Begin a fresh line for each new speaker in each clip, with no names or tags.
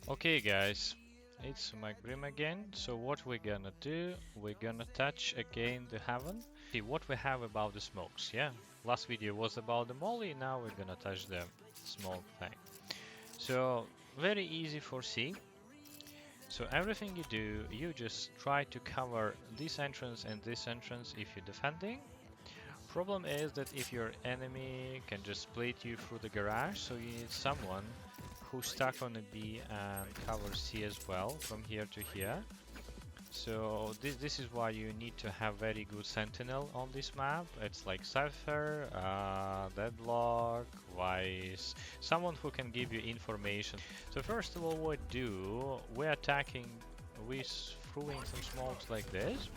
Okay guys, it's Brim again. So what we're gonna do, we're gonna touch again the heaven. See what we have about the smokes, yeah? Last video was about the molly, now we're gonna touch the smoke thing. So very easy for C. So everything you do, you just try to cover this entrance and this entrance if you're defending. Problem is that if your enemy can just split you through the garage, so you need someone who's stuck on a B and covers C as well from here to here. So this is why you need to have very good sentinel on this map. It's like Cypher, Deadlock, Vice, someone who can give you information. So first of all, what do? We're attacking with throwing some smokes like this.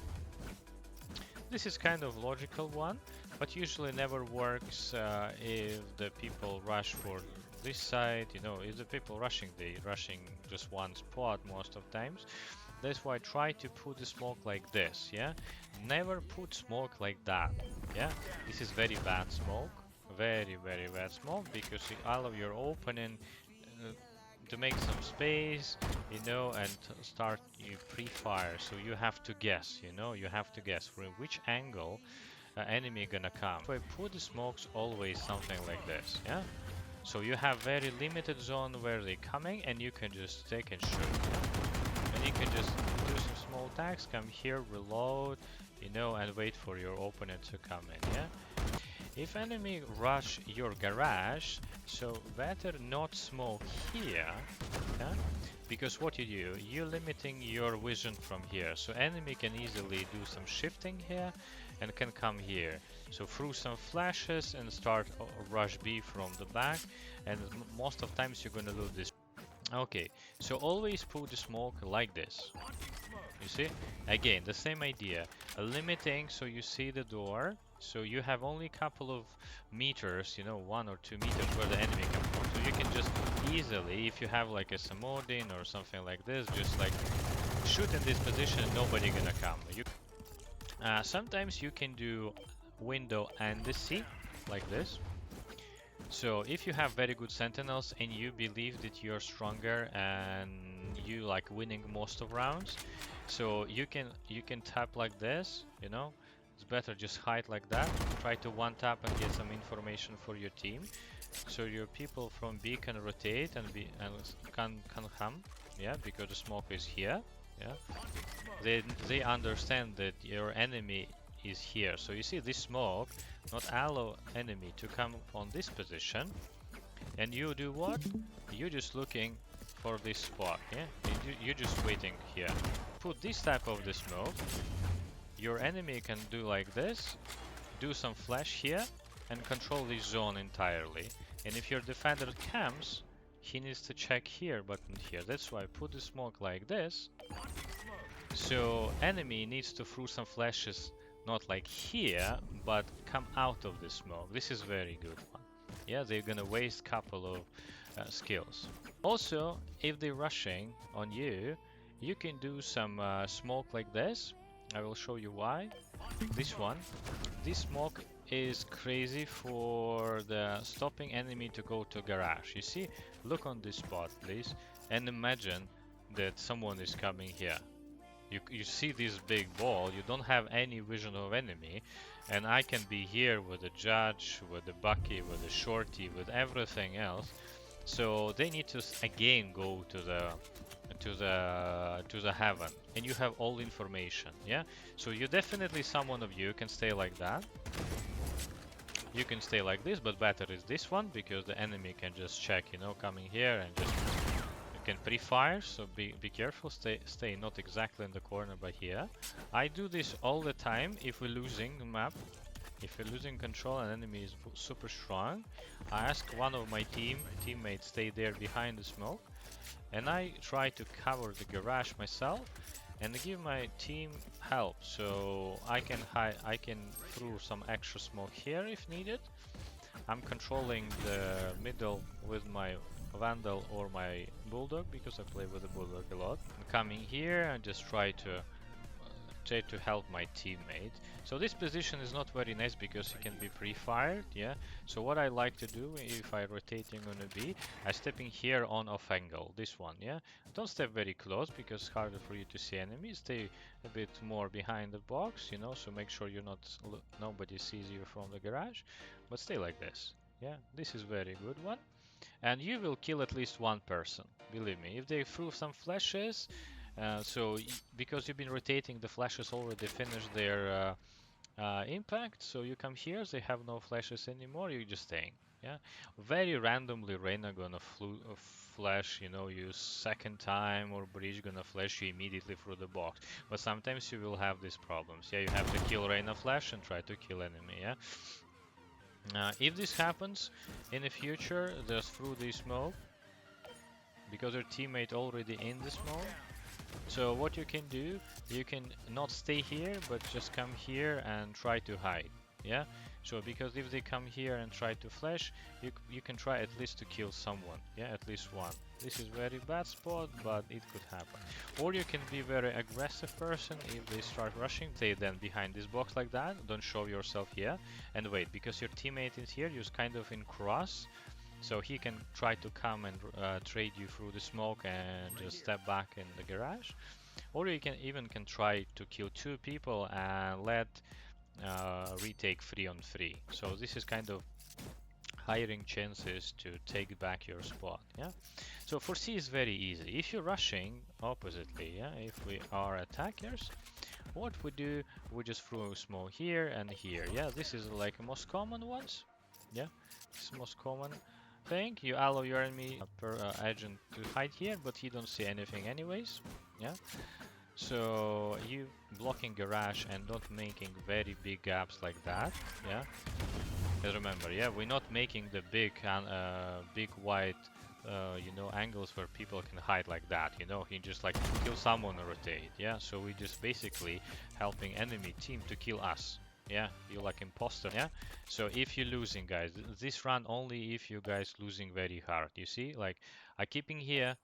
This is kind of logical one, but usually never works if the people rush for this side. You know, if the people rushing, they rushing just one spot most of times. That's why I try to put the smoke like this, yeah? Never put smoke like that, yeah? This is very bad smoke, very bad smoke, because you allow your opponent to make some space, you know, and start you pre-fire. So you have to guess, you know, you have to guess from which angle enemy gonna come. So I put the smokes always something like this, yeah? So you have very limited zone where they're coming, and you can just take and shoot. Yeah? And you can just do some small attacks, come here, reload, you know, and wait for your opponent to come in, yeah? If enemy rush your garage, so better not smoke here, yeah? Because what you do, you're limiting your vision from here, so enemy can easily do some shifting here and can come here. So through some flashes and start rush B from the back, and most of times you're gonna lose this. Okay, so always put the smoke like this. You see? Again, the same idea. Limiting, so you see the door, so you have only a couple of meters, you know, 1 or 2 meters where the enemy comes from. So you can just easily, if you have like a Samodin or something like this, just like shoot in this position, nobody gonna come. Sometimes you can do window and the C, like this. So if you have very good sentinels and you believe that you're stronger and you like winning most of rounds, so you can tap like this, you know. It's better just hide like that. Try to one tap and get some information for your team, so your people from B can rotate and can come, yeah, because the smoke is here, yeah. They understand that your enemy is here. So you see this smoke not allow enemy to come on this position, and you do what? You're just looking for this spot, yeah? You're just waiting here. Put this type of the smoke, your enemy can do like this, do some flash here, and control this zone entirely. And if your defender comes, he needs to check here, but not here. That's why I put the smoke like this. So enemy needs to throw some flashes not like here, but come out of the smoke. This is very good one. Yeah, they're gonna waste couple of skills. Also, if they're rushing on you, you can do some smoke like this. I will show you why. This one. This smoke is crazy for the stopping enemy to go to garage. You see? Look on this spot, please, and imagine that someone is coming here. You see this big ball, you don't have any vision of enemy, and I can be here with the judge, with the bucky, with the shorty, with everything else. So they need to again go to the heaven, and you have all information, yeah. So you definitely, someone of you can stay like that. You can stay like this, but better is this one because the enemy can just check, you know, coming here and just can pre-fire, so be careful, stay not exactly in the corner but here. I do this all the time if we're losing the map, if we're losing control and enemy is super strong. I ask one of my teammates stay there behind the smoke, and I try to cover the garage myself and give my team help, so I can throw some extra smoke here if needed. I'm controlling the middle with my Vandal or my Bulldog because I play with the Bulldog a lot. I'm coming here and just try to try to help my teammate. So this position is not very nice because you can be pre-fired, yeah. So what I like to do if I rotating on a B, I step in here on off angle, this one, yeah. Don't step very close because it's harder for you to see enemies. Stay a bit more behind the box, you know, so make sure you're not nobody sees you from the garage, but stay like this. Yeah, this is very good one. And you will kill at least one person, believe me. If they threw some flashes, because you've been rotating, the flashes already finished their impact, so you come here, they have no flashes anymore, you're just staying. Yeah, very randomly Reyna gonna flash, you know, you second time, or Breach gonna flash you immediately through the box. But sometimes you will have these problems. Yeah, you have to kill Reyna flash and try to kill enemy. Yeah. If this happens in the future, just through the smoke, because your teammate already in the smoke. So what you can do, you can not stay here, but just come here and try to hide. Yeah. So because if they come here and try to flash, you can try at least to kill someone. Yeah, at least one. This is very bad spot, but it could happen. Or you can be very aggressive person. If they start rushing, stay then behind this box like that. Don't show yourself here and wait, because your teammate is here. You're kind of in cross. So he can try to come and trade you through the smoke and just step back in the garage. Or you can even try to kill two people and let retake 3 on 3. So this is kind of hiring chances to take back your spot. Yeah. So for C is very easy. If you're rushing oppositely, yeah, if we are attackers, what we do, we just throw smoke here and here. Yeah, this is like the most common ones. Yeah, this is the most common thing. You allow your enemy per agent to hide here, but he don't see anything anyways. Yeah. So you blocking garage and not making very big gaps like that. Yeah. Because remember, yeah, we're not making the big wide, you know, angles where people can hide like that. You know, he just like kill someone or rotate. Yeah. So we just basically helping enemy team to kill us. Yeah, you're like imposter. Yeah. So if you're losing, guys, this run only if you guys losing very hard. You see, like I keeping here.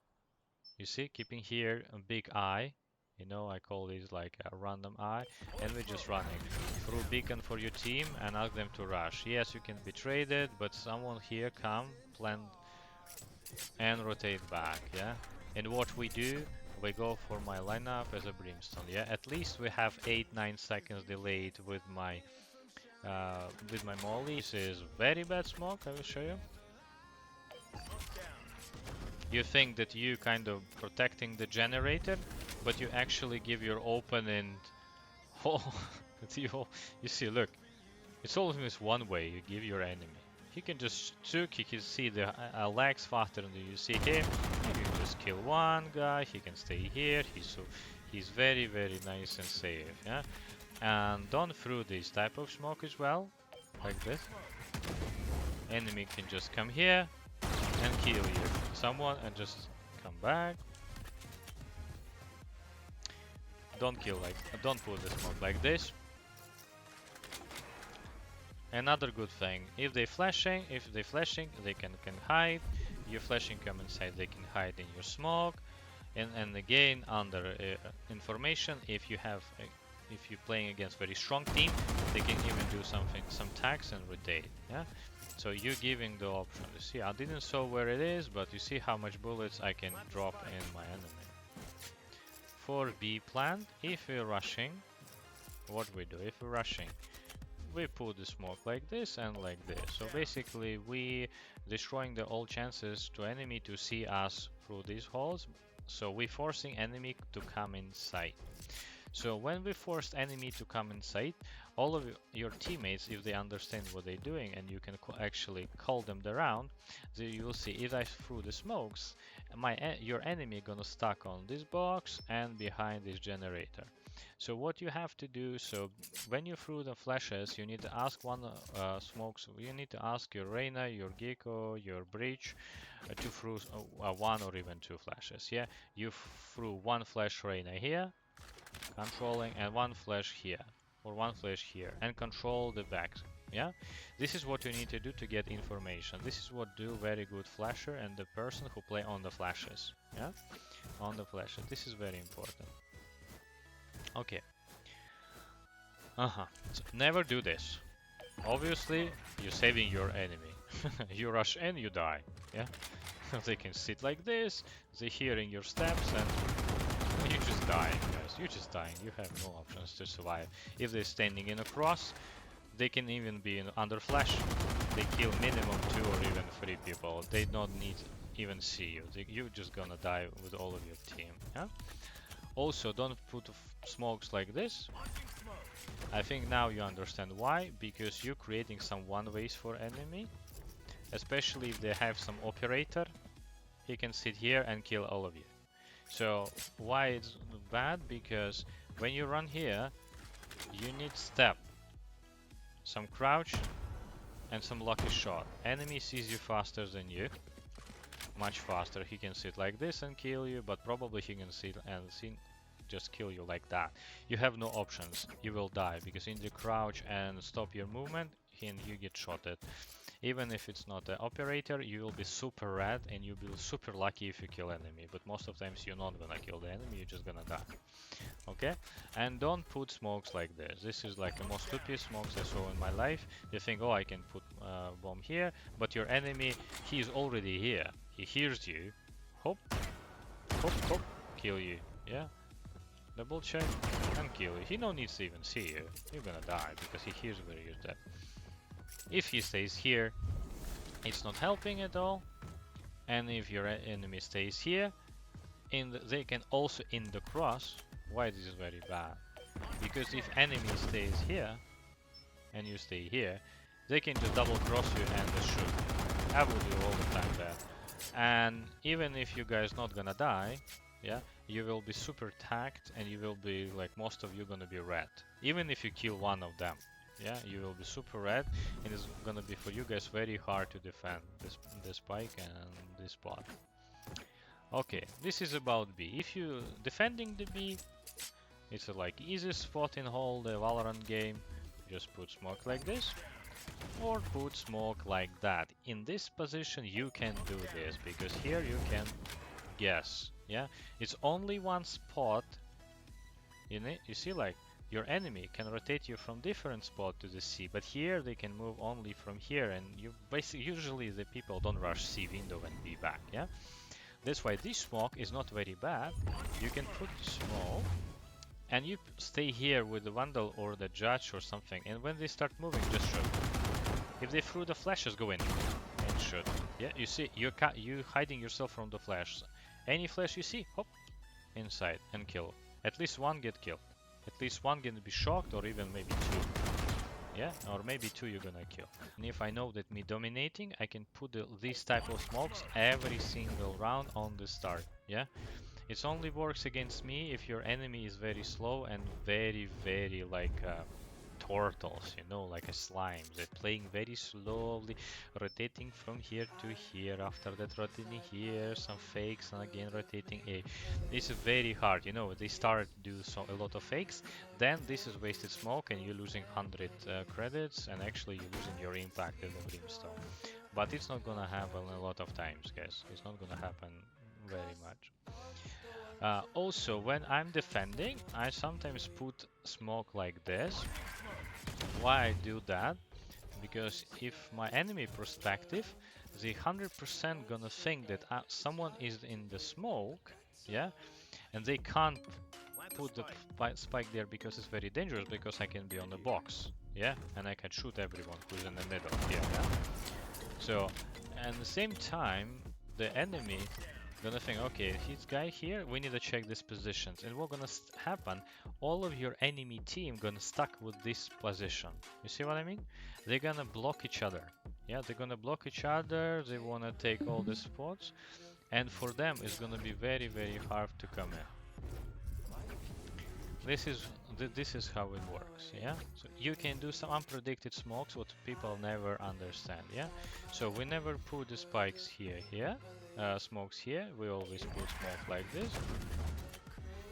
You see, keeping here a big eye. You know, I call this like a random eye, and we're just running through beacon for your team and ask them to rush. Yes, you can be traded, but someone here come, plant, and rotate back. Yeah. And what we do, we go for my lineup as a Brimstone. Yeah. At least we have 8-9 seconds delayed with my molly. This is very bad smoke. I will show you. You think that you kind of protecting the generator, but you actually give your opponent. Oh, you see, look, it's always one way you give your enemy. He can just shoot, he can see the legs faster than you see him. You can just kill one guy, he can stay here. He's very nice and safe. Yeah, and don't throw this type of smoke as well, like this. Enemy can just come here and kill you. Someone and just come back. Don't kill don't put the smoke like this. Another good thing, if they flashing, they can hide. You're flashing, come inside, they can hide in your smoke. And again, under information, if you're playing against very strong team, they can even do some tags and rotate. Yeah. So you're giving the option. You see, I didn't show where it is, but you see how much bullets I can drop in my enemy. For B plant, if we're rushing, what we do? If we're rushing, we put the smoke like this and like this. So basically, we destroying the all chances to enemy to see us through these holes. So we forcing enemy to come inside. So when we forced enemy to come inside, all of your teammates, if they understand what they're doing and you can actually call them around, you will see if I threw the smokes, your enemy gonna stuck on this box and behind this generator. So what you have to do, so when you threw the flashes, you need to ask one smokes. You need to ask your Reyna, your Gecko, your Breach to throw one or even two flashes. Yeah, you threw one flash Reyna here, controlling, and one flash here or one flash here, and control the back. Yeah, this is what you need to do to get information. This is what do very good flasher and the person who play on the flashes. Yeah, on the flashes. This is very important. Okay, So never do this. Obviously, you're saving your enemy. You rush in, you die. Yeah? They can sit like this, they're hearing your steps, and you're just dying, guys. You're just dying. You have no options to survive. If they're standing in a cross, they can even be under flash. They kill minimum 2 or even 3 people. They don't need even see you. You're just gonna die with all of your team. Yeah? Also, don't put smokes like this. I think now you understand why. Because you're creating some one-ways for enemy. Especially if they have some operator. He can sit here and kill all of you. So why it's bad? Because when you run here, you need step, some crouch, and some lucky shot. Enemy sees you faster than you, much faster. He can sit like this and kill you, but probably he can sit and just kill you like that. You have no options. You will die because in the crouch and stop your movement, and you get shotted. Even if it's not an operator, you will be super red and you'll be super lucky if you kill enemy. But most of the times you're not gonna kill the enemy, you're just gonna die. Okay? And don't put smokes like this. This is like the most stupid smokes I saw in my life. You think, oh, I can put bomb here, but your enemy, he is already here. He hears you. Hop, hop, hop, kill you. Yeah? Double check and kill you. He no needs to even see you. You're gonna die because he hears where you're dead. If he stays here, it's not helping at all. And if your enemy stays here, they can also in the cross. Why this is very bad? Because if enemy stays here and you stay here, they can just double cross you and just shoot. I will do all the time that. And even if you guys not gonna die, yeah, you will be super tagged and you will be like most of you gonna be red. Even if you kill one of them. Yeah, you will be super red, and it's gonna be for you guys very hard to defend this spike and this spot. Okay, this is about B. If you defending the B, it's a like easy spot in whole the Valorant game. Just put smoke like this, or put smoke like that. In this position, you can do this because here you can guess. Yeah, it's only one spot. You see, like. Your enemy can rotate you from different spot to the C, but here they can move only from here, and you basically usually the people don't rush C window and be back. Yeah, that's why this smoke is not very bad. You can put smoke, and you stay here with the Vandal or the Judge or something, and when they start moving, just shoot. If they throw the flashes, go in and shoot. Yeah, you see, you hiding yourself from the flash. Any flash you see, hop, inside and kill. At least one get killed. At least one gonna be shocked, or even maybe 2. Yeah, or maybe 2 you're gonna kill. And if I know that me dominating, I can put this type of smokes every single round on the start. Yeah, it only works against me if your enemy is very slow and very like turtles, you know, like a slime. They're playing very slowly, rotating from here to here, after that rotating here, some fakes, and again rotating A. This is very hard, you know, they start to do a lot of fakes, then this is wasted smoke and you're losing 100 credits, and actually you're losing your impact in the Brimstone. But it's not gonna happen a lot of times, guys. It's not gonna happen very much. Also, when I'm defending, I sometimes put smoke like this. Why I do that? Because if my enemy perspective, they 100% gonna think that someone is in the smoke, yeah, and they can't put the spike there because it's very dangerous, because I can be on the box, yeah, and I can shoot everyone who's in the middle here, yeah. So, at the same time, the enemy gonna think, okay, this guy here, we need to check these positions, and what's gonna happen, all of your enemy team gonna stuck with this position. You see what I mean? They're gonna block each other. Yeah, they're gonna block each other, they wanna take all the spots, and for them it's gonna be very hard to come in. This is how it works, yeah? So you can do some unpredicted smokes, what people never understand, yeah? So we never put the spikes here, smokes here. We always put smoke like this,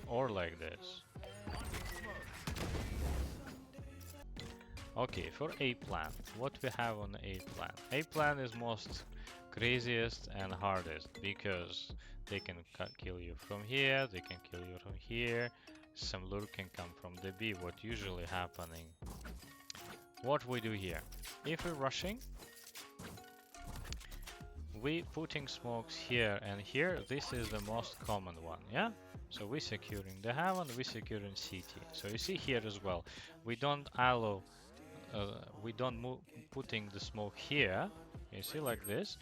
or like this. Okay, for A plan, what we have on A plan? A plan is most craziest and hardest, because they can kill you from here, they can kill you from here, Some lure can come from the B. What usually happening? What we do here? If we're rushing, we putting smokes here and here. This is the most common one, yeah? So we securing the heaven, we securing city. So you see here as well, we don't allow, we don't move putting the smoke here. You see like this,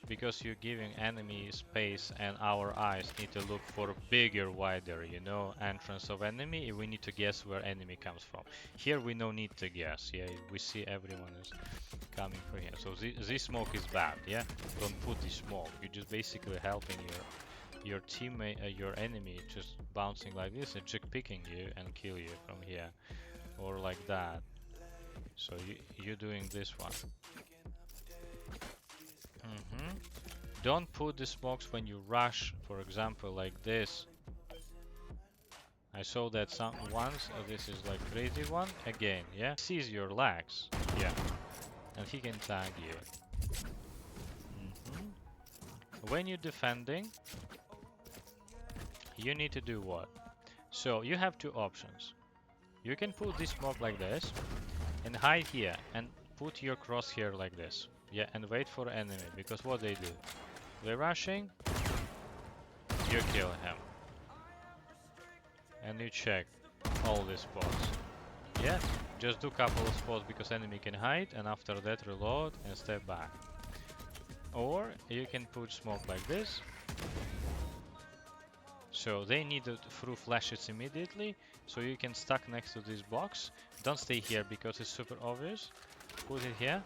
because you're giving enemy space, and our eyes need to look for a bigger, wider, you know, entrance of enemy. We need to guess where enemy comes from. Here we no need to guess. Yeah, we see everyone is coming from here. So this smoke is bad. Yeah, don't put this smoke. You're just basically helping your teammate, your enemy, just bouncing like this and just picking you and kill you from here, or like that. So you're doing this one. Don't put the smokes when you rush, for example, like this. I saw that some once. This is like crazy one again. Yeah, sees your legs. Yeah, and he can tag you. When you're defending, you need to do what? So you have two options. You can put this smoke like this and hide here and put your crosshair like this. Yeah, and wait for enemy, because what they do? They're rushing, you kill him. And you check all these spots. Yeah, just do couple of spots because enemy can hide, and after that reload and step back. Or you can put smoke like this. So they need it through flashes immediately, so you can stuck next to this box. Don't stay here because it's super obvious. Put it here,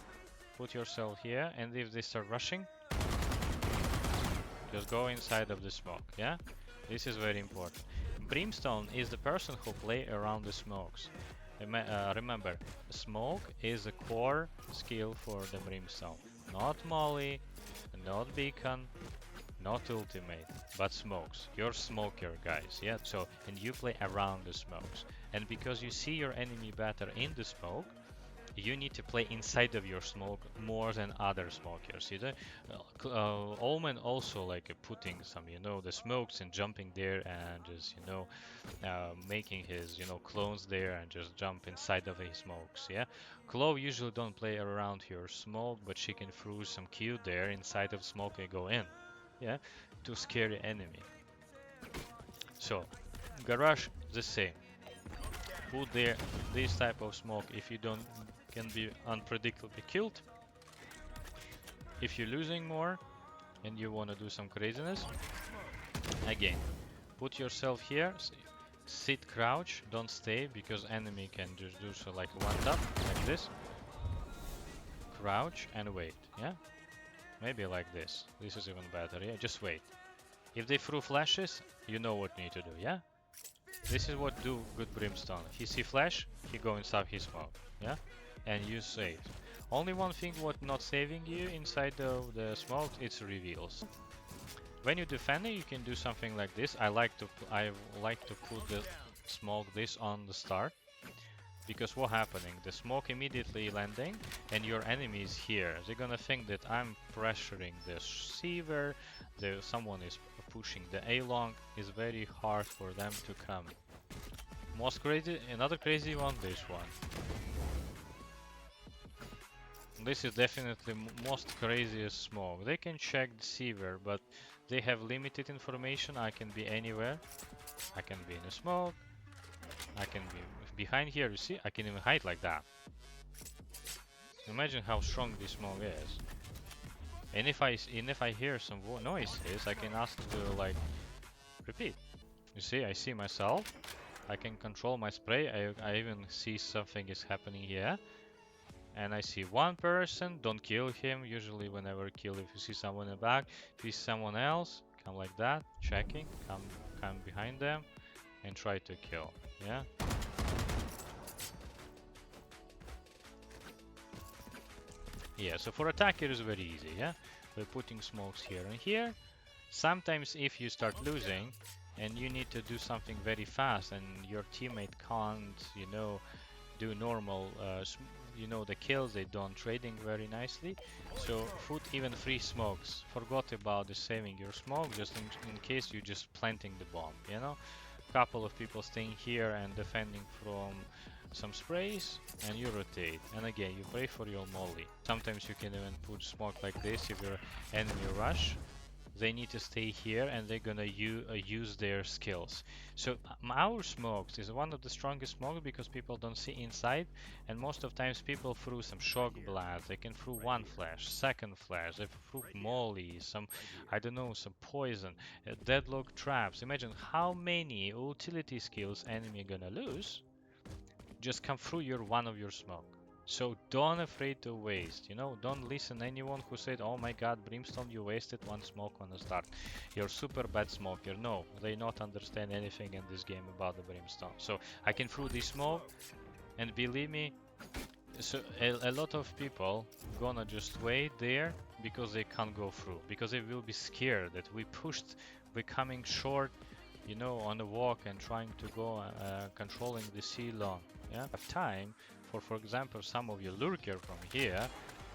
put yourself here, and if they start rushing, just go inside of the smoke, yeah? This is very important. Brimstone is the person who play around the smokes. Remember, smoke is a core skill for the Brimstone. Not molly, not beacon, not ultimate, but smokes. You're smoker, guys, yeah? So, and you play around the smokes. And because you see your enemy better in the smoke, you need to play inside of your smoke more than other smokers. You know, Omen also like putting some, you know, the smokes and jumping there and just, you know, making his, you know, clones there and just jump inside of his smokes. Yeah, Clove usually don't play around your smoke, but she can throw some Q there inside of smoke and go in. Yeah, to scare the enemy. So, Garage the same. Put there this type of smoke if you don't can be unpredictably killed. If you're losing more and you want to do some craziness, again, put yourself here, sit crouch, don't stay because enemy can just do so like one tap like this. Crouch and wait, yeah? Maybe like this. This is even better, yeah? Just wait. If they throw flashes, you know what you need to do, yeah? This is what do good Brimstone. He see flash, he go inside his smoke, yeah? And you save. Only one thing what not saving you inside the smoke, it's reveals. When you're defending, you can do something like this. I like to put the smoke this on the start. Because what happening? The smoke immediately landing and your enemy is here. They're gonna think that I'm pressuring the receiver, someone is pushing the A-long. It's very hard for them to come. Most crazy, another crazy one, this one. This is definitely most craziest smoke. They can check the receiver, but they have limited information. I can be anywhere. I can be in a smoke. I can be behind here, you see? I can even hide like that. Imagine how strong this smoke is. And if I hear some noises, I can ask to like repeat. You see, I see myself. I can control my spray. I even see something is happening here. And I see one person, don't kill him. Usually whenever kill, if you see someone in the back, if you see someone else, come like that, checking, come behind them and try to kill, yeah? Yeah, so for attack it is very easy, yeah? We're putting smokes here and here. Sometimes if you start losing and you need to do something very fast and your teammate can't, you know, do normal, you know, the kills, they don't trading very nicely. So put even 3 smokes. Forgot about the saving your smoke just in case you're just planting the bomb, you know? couple of people staying here and defending from some sprays, and you rotate. And again, you pray for your molly. Sometimes you can even put smoke like this if your enemy rush. They need to stay here and they're gonna use their skills. So our smokes is one of the strongest smokes because people don't see inside, and most of times people throw some shock blast, they can throw one flash, second flash, they throw molly, some, I don't know, some poison, deadlock traps. Imagine how many utility skills enemy gonna lose just come through your one of your smoke. So don't afraid to waste, you know, don't listen anyone who said, oh my god, Brimstone, you wasted one smoke on the start. You're super bad smoker. No, they not understand anything in this game about the Brimstone. So I can throw this smoke, and believe me, so a lot of people gonna just wait there because they can't go through, because they will be scared that we pushed, we're coming short, you know, on the walk and trying to go controlling the C long. Yeah, have time for example, some of you lurker from here,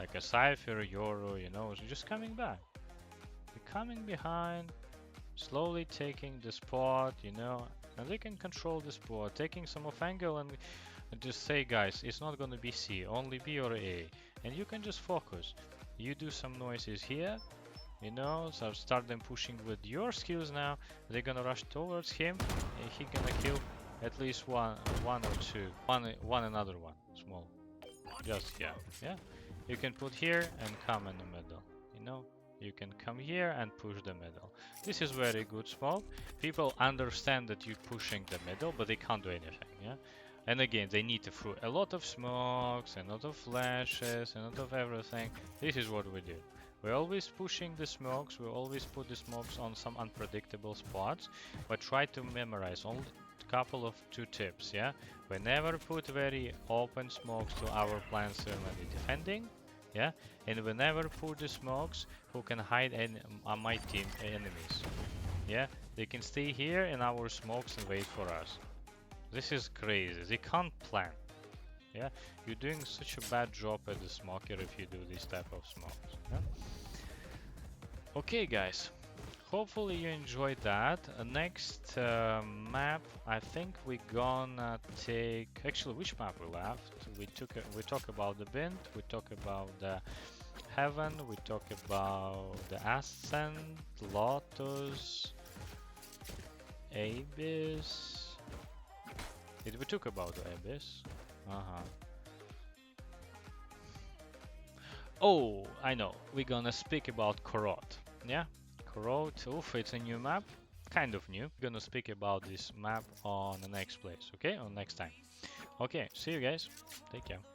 like a Cypher, Yoru, you know, just coming back. You're coming behind, slowly taking the spot, you know, and they can control the spot, taking some off angle and just say, guys, it's not gonna be C, only B or A, and you can just focus. You do some noises here, you know, so start them pushing with your skills now. They're gonna rush towards him, and he gonna kill at least one or two, one another one, small. Just yeah. You can put here and come in the middle, you know. You can come here and push the middle. This is very good smoke. People understand that you're pushing the middle, but they can't do anything, yeah. And again, they need to throw a lot of smokes, a lot of flashes, a lot of everything. This is what we do. We're always pushing the smokes, we always put the smokes on some unpredictable spots, but try to memorize only a couple of two tips, yeah? We never put very open smokes to our plants when we're defending, yeah? And we never put the smokes who can hide my team enemies, yeah? They can stay here in our smokes and wait for us. This is crazy, they can't plan. Yeah, you're doing such a bad job as a smoker if you do this type of smokes. Yeah? Okay, guys. Hopefully you enjoyed that. Next map, I think we're gonna take. Actually, which map we left? We talk about the Bint. We talk about the Heaven. We talk about the Ascent, Lotus, Abyss. Did we talk about the Abyss? Oh, I know. We're gonna speak about Korot. Yeah? Korot. Oof, it's a new map. Kind of new. We're gonna speak about this map on the next place, okay? On next time. Okay, see you guys. Take care.